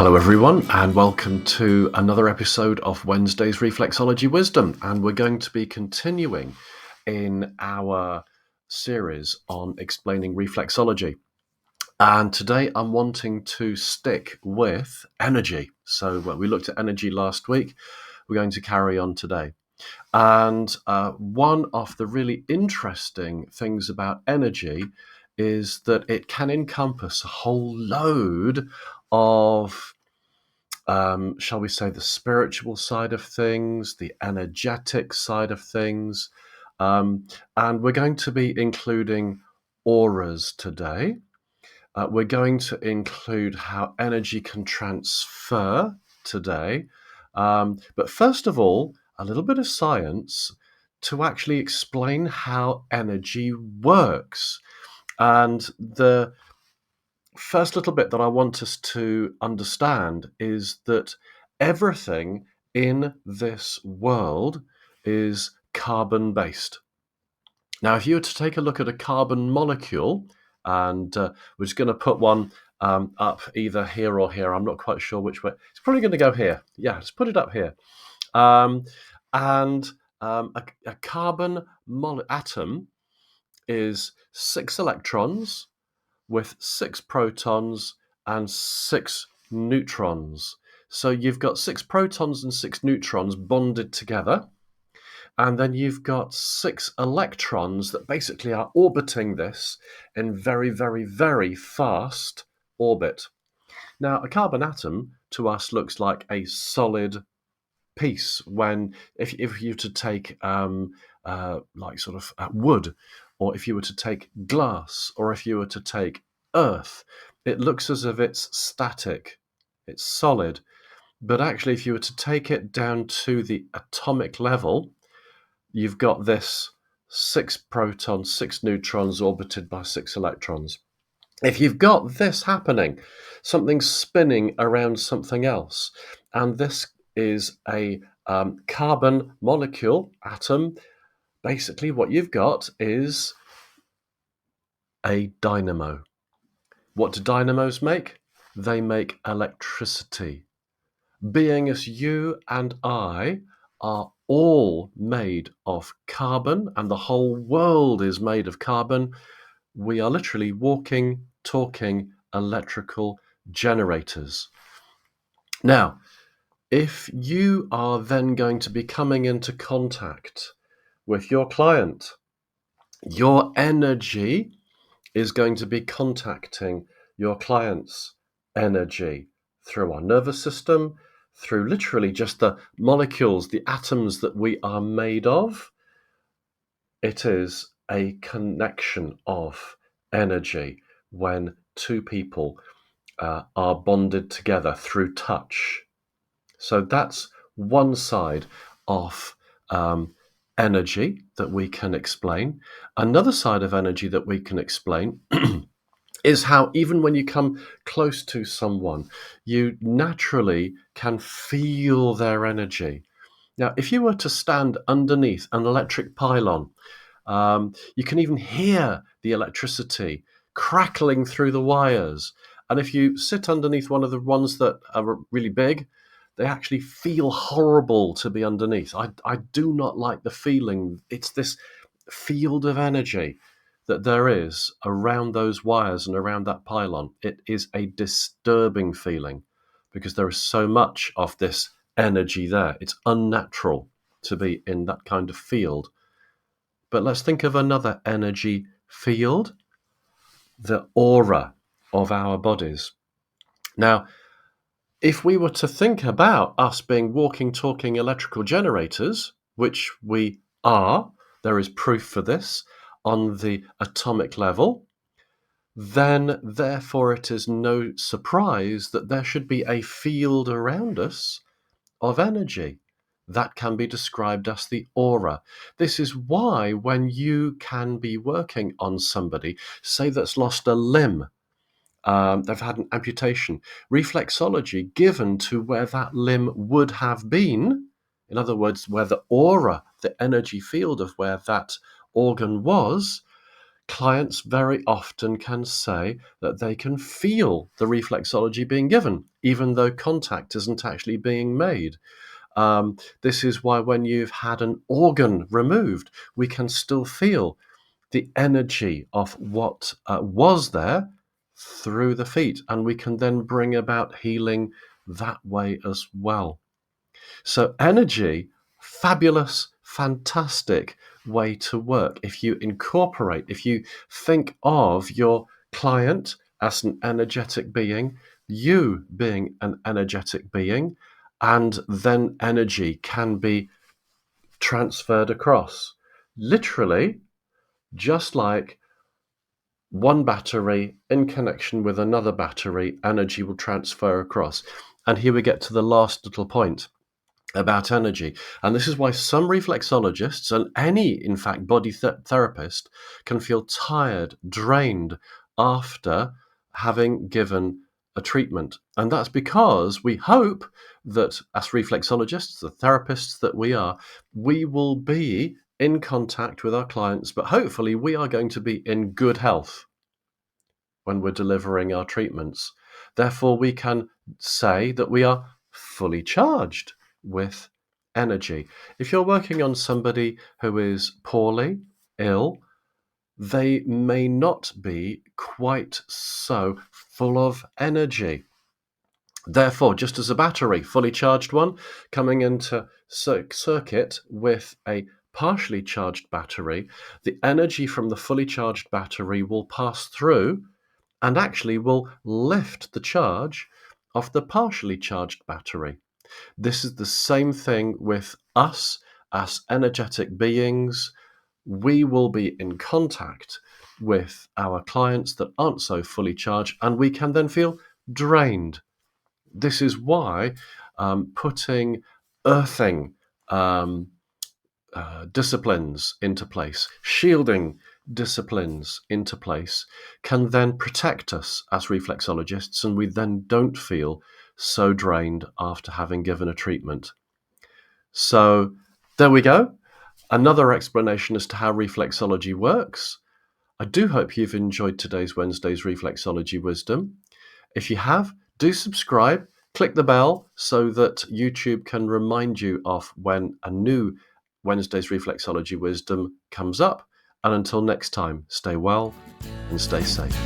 Hello everyone, and welcome to another episode of Wednesday's Reflexology Wisdom. And we're going to be continuing in our series on explaining reflexology. And today I'm wanting to stick with energy. So we looked at energy last week. We're going to carry on today. And one of the really interesting things about energy is that it can encompass a whole load of shall we say, the spiritual side of things, the energetic side of things. And we're going to be including auras today. We're going to include how energy can transfer today. But first of all, a little bit of science to actually explain how energy works. And the first little bit that I want us to understand is that everything in this world is carbon based. Now, if you were to take a look at a carbon molecule, and we're just going to put one up either here or here, I'm not quite sure which way. It's probably going to go here. Yeah, let's put it up here. And a carbon atom is 6 electrons with 6 protons and 6 neutrons. So you've got 6 protons and 6 neutrons bonded together, and then you've got 6 electrons that basically are orbiting this in very, very, very fast orbit. Now, a carbon atom to us looks like a solid piece when if you were to take wood, or if you were to take glass, or if you were to take earth, it looks as if it's static, it's solid. But actually, if you were to take it down to the atomic level, you've got this 6 protons, 6 neutrons orbited by 6 electrons. If you've got this happening, something spinning around something else, and this is a carbon molecule atom, basically what you've got is a dynamo. What do dynamos make? They make electricity. Being as you and I are all made of carbon, and the whole world is made of carbon, we are literally walking, talking electrical generators. Now, if you are then going to be coming into contact with your client, your energy is going to be contacting your client's energy through our nervous system, through literally just the molecules, the atoms that we are made of. It is a connection of energy when two people are bonded together through touch. So that's one side of energy that we can explain. Another side of energy that we can explain is how even when you come close to someone, you naturally can feel their energy. Now, if you were to stand underneath an electric pylon, you can even hear the electricity crackling through the wires. And if you sit underneath one of the ones that are really big, they actually feel horrible to be underneath. I do not like the feeling. It's this field of energy that there is around those wires and around that pylon. It is a disturbing feeling because there is so much of this energy there. It's unnatural to be in that kind of field. But let's think of another energy field, the aura of our bodies. Now, if we were to think about us being walking, talking electrical generators, which we are, there is proof for this on the atomic level, then therefore it is no surprise that there should be a field around us of energy. That can be described as the aura. This is why when you can be working on somebody, say that's lost a limb, they've had an amputation, reflexology given to where that limb would have been, in other words, where the aura, the energy field of where that organ was, clients very often can say that they can feel the reflexology being given, even though contact isn't actually being made. This is why when you've had an organ removed, we can still feel the energy of what was there through the feet, and we can then bring about healing that way as well. So energy, fabulous, fantastic way to work. If you incorporate, if you think of your client as an energetic being, you being an energetic being, and then energy can be transferred across. Literally, just like one battery in connection with another battery, energy will transfer across. And here we get to the last little point about energy. And this is why some reflexologists and any, in fact, body therapist can feel tired, drained after having given a treatment. And that's because we hope that as reflexologists, the therapists that we are, we will be in contact with our clients, but hopefully we are going to be in good health when we're delivering our treatments. Therefore, we can say that we are fully charged with energy. If you're working on somebody who is poorly, ill, they may not be quite so full of energy. Therefore, just as a battery, fully charged one, coming into circuit with a partially charged battery, the energy from the fully charged battery will pass through and actually will lift the charge of the partially charged battery. This is the same thing with us as energetic beings. We will be in contact with our clients that aren't so fully charged, and we can then feel drained. This is why putting earthing disciplines into place, shielding disciplines into place, can then protect us as reflexologists, and we then don't feel so drained after having given a treatment. So there we go. Another explanation as to how reflexology works. I do hope you've enjoyed today's Wednesday's Reflexology Wisdom. If you have, do subscribe, click the bell so that YouTube can remind you of when a new Wednesday's Reflexology Wisdom comes up. And until next time, stay well and stay safe.